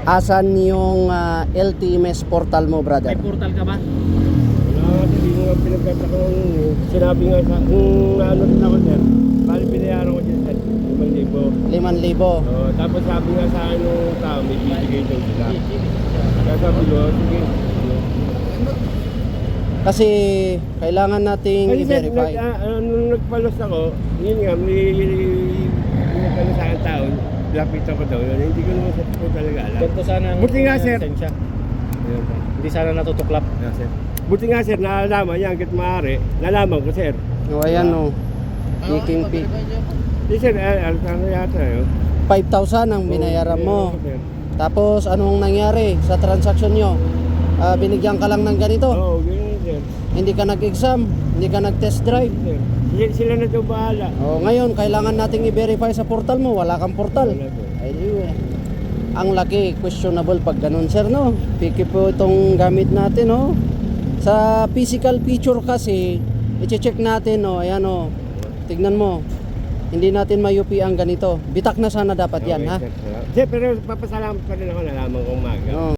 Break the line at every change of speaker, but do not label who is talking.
Asan yung LTMS portal mo, brother?
May portal ka ba?
Wala kasi hindi nga pinagkataon. Sinabi nga sa, kung ano rin ako sir, bali binayaran ko dyan sir, 5,000.
5,000.
Tapos sabi nga sa akin nung tao, may bibigay daw sila. Kaya sabi ko, sige.
Kasi kailangan nating
Kasi sir,
i-verify.
nung nagpalos ako, yun nga, may nagpalos sa akin tao, lapitan ko daw yun. Hindi ko naman sa po talaga alam.
Ganito sana ang
Buti nga, sir.
lisensya.
Ayun, sir.
Hindi sana natutuklap.
Yeah, sir. Buti nga sir, nalalaman yan, kahit maaari, nalaman ko sir.
O ayan o. Making fee.
Di sir, ano yata yun?
5,000 ang binayaran mo.
Sir.
Tapos anong nangyari sa transaction nyo? Binigyan ka lang ng ganito.
Oo, ganyan sir.
Hindi ka nag-exam, hindi ka nag-test drive.
Sir. Sila na daw bahala.
O ngayon, kailangan nating i-verify sa portal mo. Wala kang portal.
Wala po.
Ay, ang laki, questionable pag ganun, sir, no? Piki po itong gamit natin, no? Sa physical feature kasi, i-check natin, no? Ayan, no? Tignan mo. Hindi natin mayupi ang ganito. Bitak na sana dapat yan, ha?
Sir, pero papasalamat pa rin ako, nalaman kong maga.
Oo.